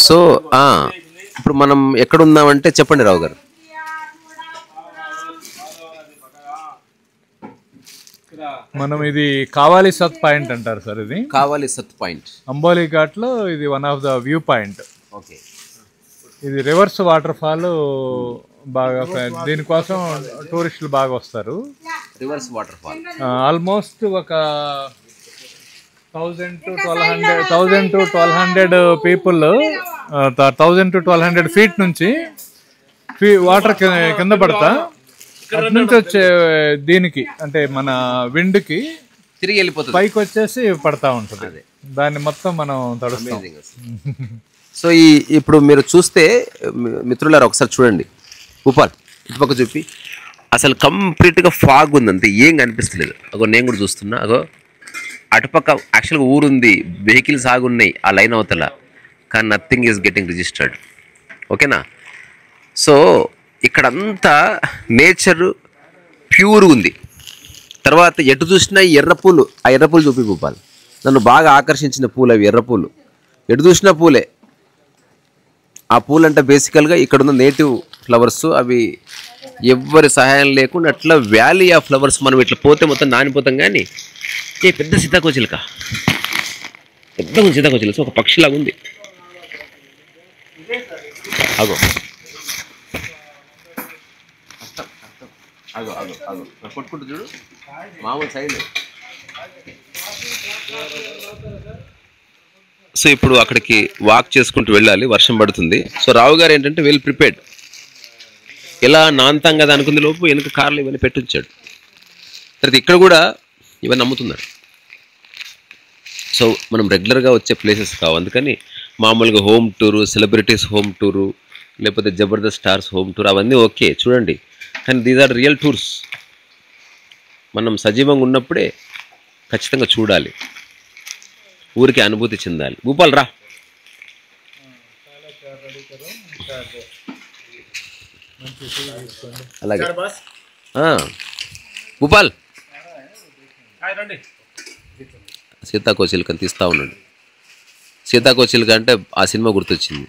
So ఇప్పుడు మనం ఎక్కడ ఉన్నామంటే చెప్పండి రావు గారు. మనం ఇది కావాలి సత్ పాయింట్ అంటారు సార్. ఇది కావాలి సత్ పాయింట్, అంబోలి ఘాట్ లో ఇది one of the view point. Okay. ఇది రివర్స్ వాటర్ ఫాల్ బాగా, దీనికోసం టూరిస్టులు బాగా వస్తారు. రివర్స్ వాటర్ ఫాల్ ఆల్మోస్ట్ ఒక 1000 to 1200 పీపుల్, 1000 to 1200 ఫీట్ నుంచి వాటర్ కింద పడతా అటు నుంచి వచ్చే దీనికి అంటే మన విండ్ కి తిరిగి వెళ్ళిపోతుంది, పైకి వచ్చేసి పడతా ఉంటుంది. దాన్ని మొత్తం మనం తడుస్తాం. సో ఇప్పుడు మీరు చూస్తే మిత్రులారా ఒకసారి చూడండి, భూపాల్ ఇటుపక్క చూపి, అసలు కంప్లీట్గా ఫాగ్ ఉంది, అంతే ఏం కనిపిస్తలేదు. అగో నేను కూడా చూస్తున్నా, అగో అటుపక్క యాక్చువల్గా ఊరుంది, వెహికల్స్ ఆగున్నాయి ఆ లైన్ అవతల, కానీ నథింగ్ ఈజ్ గెటింగ్ రిజిస్టర్డ్. ఓకేనా? సో ఇక్కడంతా నేచర్ ప్యూర్ ఉంది. తర్వాత ఎటు చూసినా ఎర్రపూలు, ఆ ఎర్రపూలు చూపి భూపాల్, నన్ను బాగా ఆకర్షించిన పూలు అవి ఎర్రపూలు, ఎటు చూసినా పూలే. ఆ పూలు అంటే బేసికల్గా ఇక్కడున్న నేటివ్ ఫ్లవర్స్, అవి ఎవ్వరి సహాయం లేకుండా అట్లా వ్యాలీ ఆఫ్ ఫ్లవర్స్. మనం ఇట్లా పోతే మొత్తం నానిపోతాం. కానీ పెద్ద సీతాకోచిలుక, పెద్ద సీతాకోచిలుక ఒక పక్షిలాగా ఉంది. అగో అగో అగో అగో కొట్టుకుంటూ చూడు, మామూలు సైడ్. సో ఇప్పుడు అక్కడికి వాక్ చేసుకుంటూ వెళ్ళాలి, వర్షం పడుతుంది. సో రావు గారు ఏంటంటే వెల్ ప్రిపేర్డ్, ఎలా నాంతాం కదా అనుకుంది లోపు వెనుక కార్లు ఇవన్నీ పెట్టించాడు. తర్వాత ఇక్కడ కూడా ఇవన్నీ అమ్ముతున్నారు. సో మనం రెగ్యులర్గా వచ్చే ప్లేసెస్ కావు, అందుకని మామూలుగా home tour, celebrities home tour, లేకపోతే జబర్దస్త్ స్టార్స్ హోమ్ టూర్ అవన్నీ ఓకే చూడండి, కానీ దీస్ ఆర్ రియల్ టూర్స్. మనం సజీవంగా ఉన్నప్పుడే ఖచ్చితంగా చూడాలి, ఊరికి అనుభూతి చెందాలి. భూపాల్ రా. అలాగే భూపాల్ సీతాకోచిలుకని తీస్తా ఉన్నాడు. సీతాకోచిలుక అంటే ఆ సినిమా గుర్తొచ్చింది.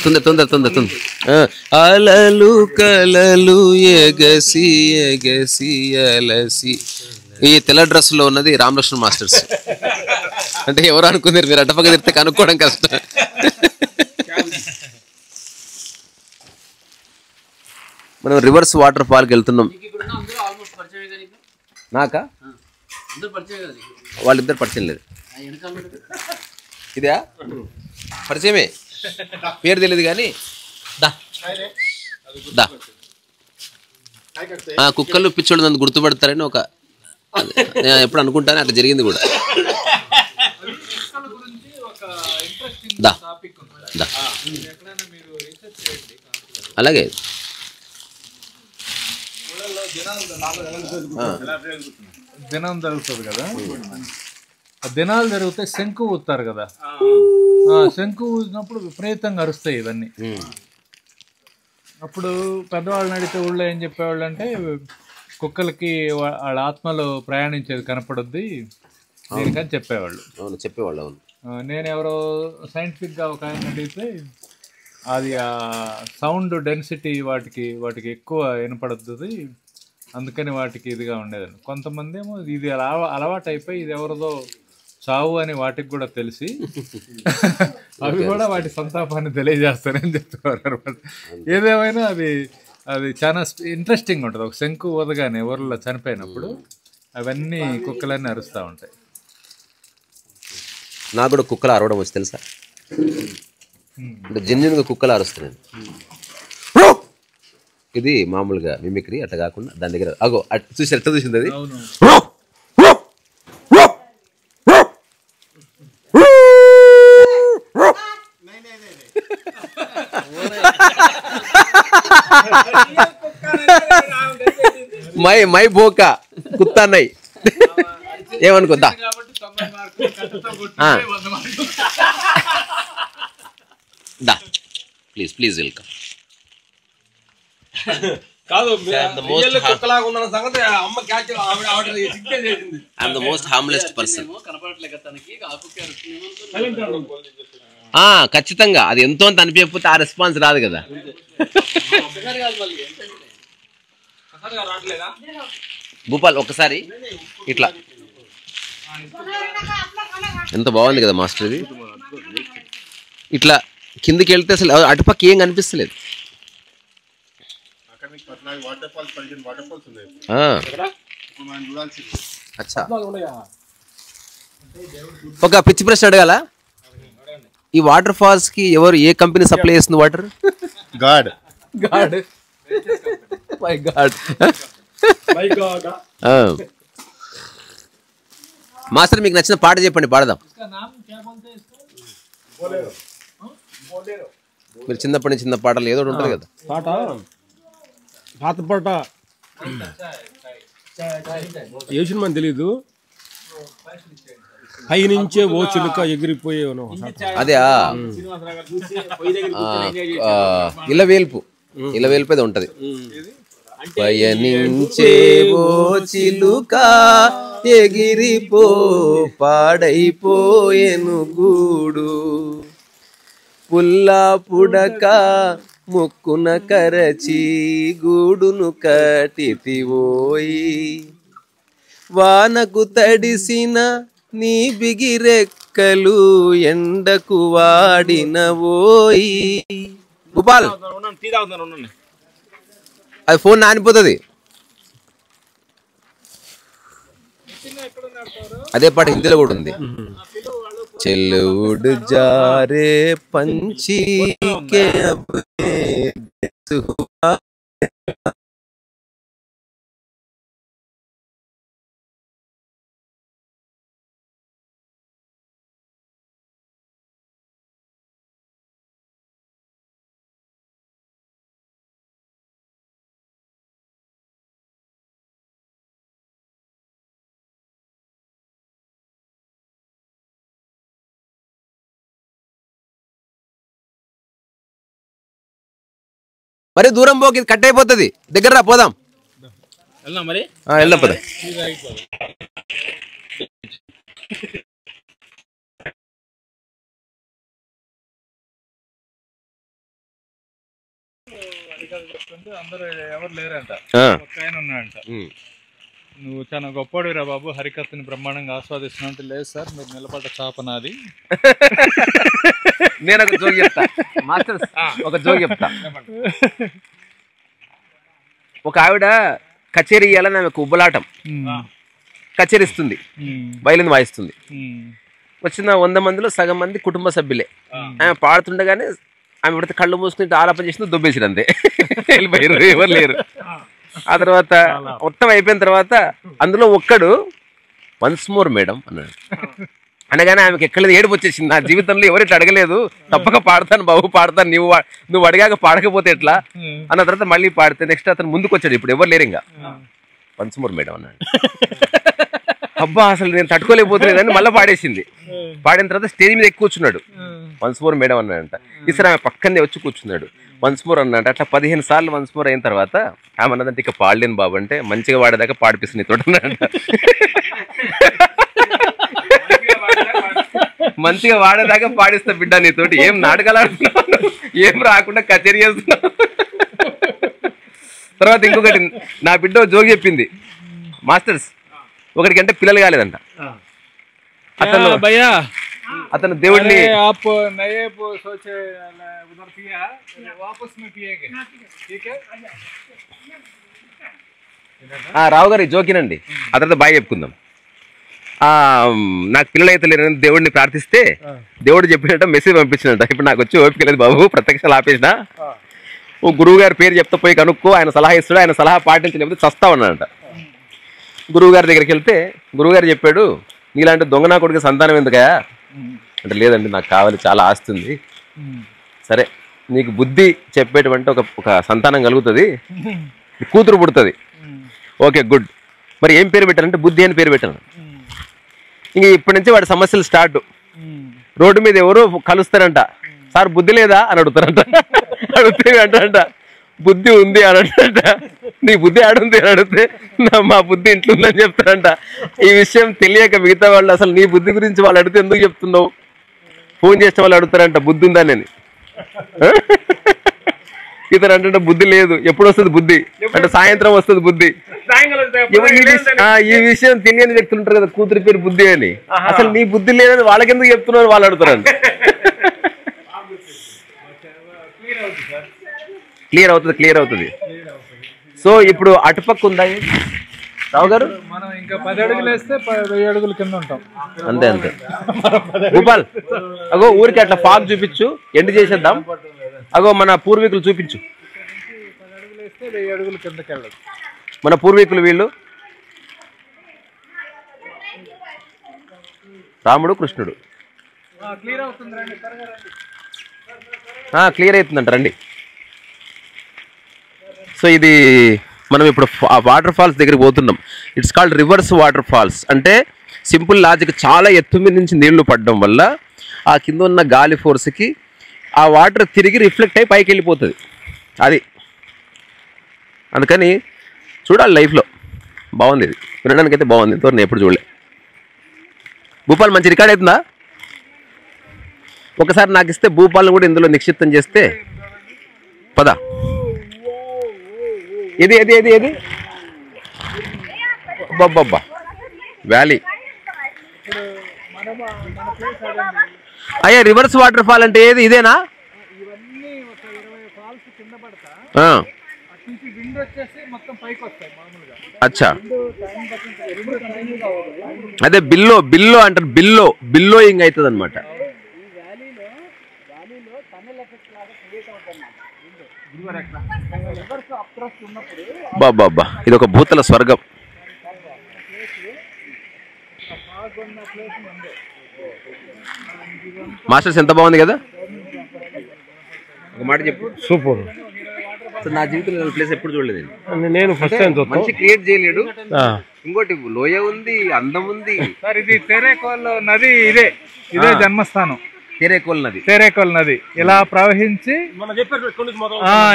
తొందర తొందర తొందర. అలలు కలలు ఎగసి ఎగసి అలసి. ఈ తెల్ల డ్రెస్సులో ఉన్నది రామలక్ష్మణ మాస్టర్స్. అంటే ఎవరు అనుకున్నారు మీరు, అటపక్క తిరిగితే కనుక్కోవడం కష్టం. మనం రివర్స్ వాటర్ ఫాల్కి వెళ్తున్నాం. నాకా వాళ్ళిద్దరు పరిచయం లేదు. ఇదా పరిచయమే, పేరు తెలియదు కానీ. దా కుక్కలు పిచ్చోళ్ళు నన్ను గుర్తుపడతారని ఒక నేను ఎప్పుడు అనుకుంటాను, అట్లా జరిగింది కూడా. దా దా అలాగే దినం జరుగుతుంది కదా, ఆ దినాలు జరిగితే శంకు ఊతారు కదా, శంకు ఊసినప్పుడు విపరీతంగా అరుస్తాయి ఇవన్నీ. అప్పుడు పెద్దవాళ్ళని అడిగితే ఊళ్ళో ఏం చెప్పేవాళ్ళు అంటే, కుక్కలకి వాళ్ళ ఆత్మలో ప్రయాణించేది కనపడుద్ది దీనికని చెప్పేవాళ్ళు. చెప్పేవాళ్ళు. నేను ఎవరో సైంటిఫిక్గా ఒక ఆయన అడిగితే, అది ఆ సౌండ్ డెన్సిటీ వాటికి ఎక్కువ వినపడుతుంది, అందుకని వాటికి ఇదిగా ఉండేదండి. కొంతమంది ఏమో ఇది అలవాటు అయిపోయి ఇది ఎవరిదో చావు అని వాటికి కూడా తెలిసి అవి కూడా వాటి సంతాపాన్ని తెలియజేస్తారని చెప్తున్నారు అనమాట. ఏదేమైనా అది చాలా ఇంట్రెస్టింగ్ ఉంటుంది. ఒక శంకు ఊదగానే ఊర్లో చనిపోయినప్పుడు అవన్నీ కుక్కలన్నీ అరుస్తూ ఉంటాయి. నాకు కూడా కుక్కలు అరవడం వచ్చి తెలుసా, అంటే జెన్యున్గా కుక్కలు అరుస్తున్నాను. ఇది మామూలుగా మిమిక్రీ అట్లా కాకుండా దాని దగ్గర అగో చూసి ఎట్లా చూసింది అది. మై బోకా కుత్తా నై ఏమనుకోద్దా. దా please welcome. I'm the most harmlessest person. ఖచ్చితంగా అది ఎంతో అంత అనిపించకపోతే ఆ రెస్పాన్స్ రాదు కదా. భూపాల్ ఒకసారి ఇట్లా ఎంత బాగుంది కదా మాస్టర్ ఇది. ఇట్లా కిందకి వెళ్తే అసలు అటుపక్క ఏం కనిపిస్తలేదు. అచ్చా, ఒక పిచ్చి ప్రశ్న అడగాల. ఈ వాటర్ ఫాల్స్ కి ఎవరు ఏ కంపెనీ సప్లై చేస్తుంది water? God God my God. Master మీకు నచ్చిన పాట చెప్పండి, పాడదాం. మీరు చిన్నప్పటి నుంచి చిన్న పాటలు ఏదో ఒకటి ఉంటుంది కదా. పాట పాత పాట ఏ సినిమా తెలీదు. పై నుంచే ఓ చిలుక ఎగిరిపోయేవను. అదే ఇలవేల్పు అది ఉంటది. పయనించే ఓ చిలుక ఎగిరిపో పాడైపోయెను గూడు, పుల్లా పుడక ముక్కున కరచి గూడును కటితివోయి, వానకు తడిసిన నీ బిగిరెక్కలు ఎండకు వాడినవోయి. భూపాల్ అది ఫోన్ నానిపోతుంది. అదే పాట హిందీలో కూడా ఉంది. చెల్లుడు జారే పంచి కే అప్నే సుహా. మరి దూరం పోకి కట్ అయిపోతుంది. దగ్గర రా పోదాం. వెళ్దాం పద. అందరూ ఎవరు లేరంట, ఒక్క ఆయన ఉన్నాడంట. నువ్వు చాలా గొప్పవాడిరా బాబు, హరికథని బ్రహ్మాండంగా ఆస్వాదిస్తున్నా. లేదు సార్, మీరు నిలబడ్డ చాప నాది. నేను ఒక జోక్ చెప్తా మాస్టర్, ఒక జోక్ చెప్తా. ఒక ఆవిడ కచేరీ ఇయ్యాలని ఆమెకు ఉబ్బలాటం. కచేరిస్తుంది, వైలిన్ వాయిస్తుంది. వచ్చిన 100 మందిలో సగం మంది కుటుంబ సభ్యులే. ఆమె పాడుతుండగానే ఆమె పడితే కళ్ళు మూసుకుని ఆలాపన చేసింది, దొబ్బేసిరు అంతే, వెళ్ళిపోయారు, ఎవరు లేరు. ఆ తర్వాత మొత్తం అయిపోయిన తర్వాత అందులో ఒక్కడు వన్స్ మోర్ మేడం అన్నాడు. అనగానే ఆమెకి ఎక్కలేదు, ఏడుపు వచ్చేసింది. నా జీవితంలో ఎవరైతే అడగలేదు, తప్పక పాడతాను బాబు, పాడతాను, నువ్వు అడిగాక పాడకపోతే ఎట్లా అన్న తర్వాత మళ్ళీ పాడితే నెక్స్ట్ అతను ముందుకు వచ్చాడు. ఇప్పుడు ఎవరు లేరు, ఇంకా వన్స్ మోర్ మేడం అన్నాడు. అబ్బా అసలు నేను తట్టుకోలేకపోతున్నాను, మళ్ళీ పాడేసింది. పాడిన తర్వాత స్టేజ్ మీద ఎక్కువ కూర్చున్నాడు. వన్స్ మోర్ మేడం అన్నాడంట. ఈసారి ఆమె పక్కనే వచ్చి కూర్చున్నాడు. వన్స్ మోర్ అన్నాడు. అట్లా 15 సార్లు వన్స్ మోర్ అయిన తర్వాత ఆమె అన్నదంటే ఇక పాడలేను బాబు అంటే, మంచిగా వాడేదాకా పాడిపిస్తుంది తోట అన్నాడంట. మంచిగా వాడేదాకా పాడిస్తా బిడ్డ నీతోటి, ఏం నాటకాలు ఆడుతున్నావు, ఏం రాకుండా కచేరీ చేస్తున్నావు. తర్వాత ఇంకొకటి, నా బిడ్డ జోగి చెప్పింది, మాస్టర్స్ ఒకటికంటే పిల్లలు కాలేదంట. అతను దేవుడిని రావు గారి జోకినండి. ఆ తర్వాత బాయ్ చెప్పుకుందాం. నాకు పిల్లలు అయితే లేరని దేవుడిని ప్రార్థిస్తే దేవుడు చెప్పినట్ట మెసేజ్ పంపించినట్ట. ఇప్పుడు నాకు వచ్చి ఓపిక లేదు బాబు, ప్రత్యక్షాలు ఆపేసిన, ఓ గురువు గారి పేరు చెప్తా పోయి కనుక్కో, ఆయన సలహా ఇస్తాడు, ఆయన సలహా పాటించలేకపోతే చస్తా ఉన్నాడంట. గురువు గారి దగ్గరికి వెళ్తే గురువుగారు చెప్పాడు, నీలాంటి దొంగ నా కొడుకు సంతానం ఎందుకయా అంటే, లేదండి నాకు కావాలి, చాలా ఆస్తి ఉంది. సరే నీకు బుద్ధి చెప్పేటువంటి ఒక సంతానం కలుగుతుంది, కూతురు పుడుతుంది, ఓకే గుడ్. మరి ఏం పేరు పెట్టానంటే బుద్ధి అని పేరు పెట్టాను. ఇంక ఇప్పటి నుంచి వాడి సమస్యలు స్టార్ట్. రోడ్డు మీద ఎవరు కలుస్తారంట, సార్ బుద్ధి లేదా అని అడుగుతారంట. అడిగితే అంటారంట, బుద్ధి ఉంది అని అంటాడంట. నీ బుద్ధి ఆడుంది అని అడిగితే మా బుద్ధి ఇంట్లో ఉందని చెప్తాడంట. ఈ విషయం తెలియక మిగతా వాళ్ళు అసలు నీ బుద్ధి గురించి వాళ్ళు అడిగితే ఎందుకు చెప్తున్నావు, ఫోన్ చేసిన వాళ్ళు అడుగుతారంట బుద్ధి ఉందా అని. ఇతను అంటే బుద్ధి లేదు. ఎప్పుడు వస్తుంది బుద్ధి అంటే సాయంత్రం వస్తుంది బుద్ధి. ఈ విషయం తెలియని వ్యక్తులు ఉంటారు కదా, కూతురి పేరు బుద్ధి అని. అసలు నీ బుద్ధి లేదని వాళ్ళకి ఎందుకు చెప్తున్నారు వాళ్ళు అడుగుతారంట. క్లియర్ అవుతుంది. సో ఇప్పుడు అటుపక్క ఉందా రావు గారు? మనం ఇంకా 10 అడుగులు వేస్తే 1000 అడుగుల కింద ఉంటాం. అంతే. భూపాల్ అగో ఊరికి అట్లా ఫాగ్ చూపించు, ఎండ్ చేసేద్దాం. అగో మన పూర్వీకులు చూపించు. 10 అడుగులు వేస్తే 1000 అడుగుల కిందకి వెళ్ళదు. మన పూర్వీకులు వీళ్ళు రాముడు కృష్ణుడు. క్లియర్ అవుతుంది రండి, త్వరగా రండి. క్లియర్ అవుతుందంట రండి. సో ఇది మనం ఇప్పుడు వాటర్ ఫాల్స్ దగ్గరికి పోతున్నాం. It's called rivers water falls. అంటే సింపుల్ లాజిక్, చాలా ఎత్తు మీద నుంచి నీళ్లు పడడం వల్ల ఆ కింద ఉన్న గాలి ఫోర్స్కి ఆ వాటర్ తిరిగి రిఫ్లెక్ట్ అయి పైకి వెళ్ళిపోతుంది. అది అందుకని చూడాలి లైఫ్లో. బాగుంది, ఇది వినడానికి అయితే బాగుంది. ఇంతవరకు నేను ఎప్పుడు చూడలే. భూపాల్ మంచి రికార్డ్ అవుతుందా? ఒకసారి నాకు ఇస్తే భూపాల్ని కూడా ఇందులో నిక్షిప్తం చేస్తే. పద. ఏది ఏది ఏది ఏది అబ్బబ్బబ్బా వ్యాలీ. అయ్యా రివర్స్ వాటర్ ఫాల్ అంటే ఏది? ఇదేనా? అచ్చా, అదే బిల్లో అంటారు. బిల్లోయింగ్ అవుతుంది అనమాట. బాబా ఇది ఒక భూతల స్వర్గం. మాస్టర్స్ ఎంత బాగుంది కదా. ఒక మాట చెప్పు. సూపర్. నా జీవితంలో ప్లేస్ ఎప్పుడు చూడలేదు నేను. ఫస్ట్ టైం మంచి క్రియేట్ చేయలేడు. ఇంకోటి లోయ ఉంది, అందం ఉంది. సార్ ఇది తెరేకోల్ నది, ఇదే జన్మస్థానం. తెరేకోల్ నది ఇలా ప్రవహించి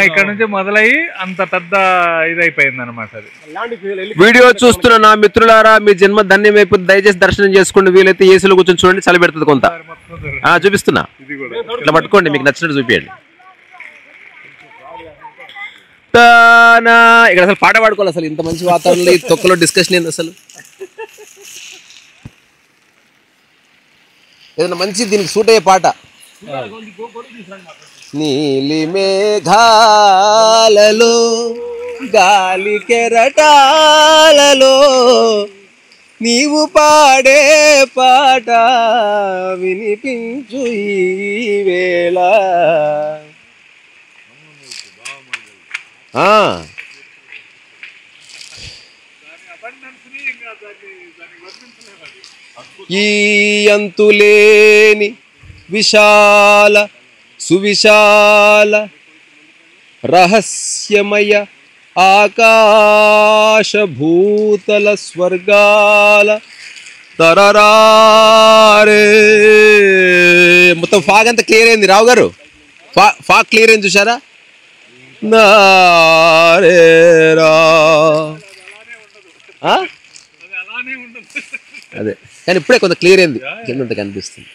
ఇక్కడ నుంచి మొదలయ్యి అంత పెద్ద ఇదైపోయింది అనమాట. అది వీడియో చూస్తున్న నా మిత్రులారా, మీ జన్మ ధన్యమైపోతుంది. దయచేసి దర్శనం చేసుకోండి. వీలైతే ఏసీలో కూర్చొని చూడండి, చలి పెడుతుంది కొంత. చూపిస్తున్నా, ఇట్లా పట్టుకోండి, మీకు నచ్చినట్టు చూపించండి. ఇక్కడ అసలు పాట పాడుకోవాలి. అసలు ఇంత మంచి వాతావరణంలో ఈ తొక్కలో డిస్కషన్ ఏంది అసలు? ఏదైనా మంచి దీనికి సూట్ అయ్యే పాట. నీలి మేఘాలలో గాలి కెరటాలలో నీవు పాడే పాట వినిపించు ఈ వేళ. ఈ అంతులేని విశాల సువిశాల రహస్యమయ ఆకాశ భూతల స్వర్గాల తరరారే. మొత్తం ఫాగ్ అంతా క్లియర్ అయింది రావు గారు. ఫాగ్ క్లియర్ అయింది చూసారా? అదే కానీ ఇప్పుడే కొంత క్లియర్ అయింది, కింద కనిపిస్తుంది.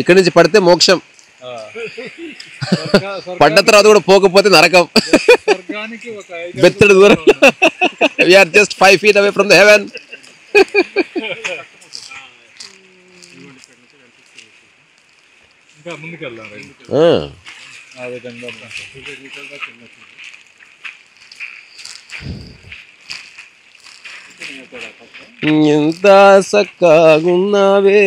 ఇక్కడ నుంచి పడితే మోక్షం, పడ్డ తర్వాత కూడా పోకపోతే నరకం. బెత్తడి దూరం. We are just 5 feet away from the heaven. ఇంకా ముందుకెళ్దాం. ఆ విధంగా ఎంత సక్కగున్నావే.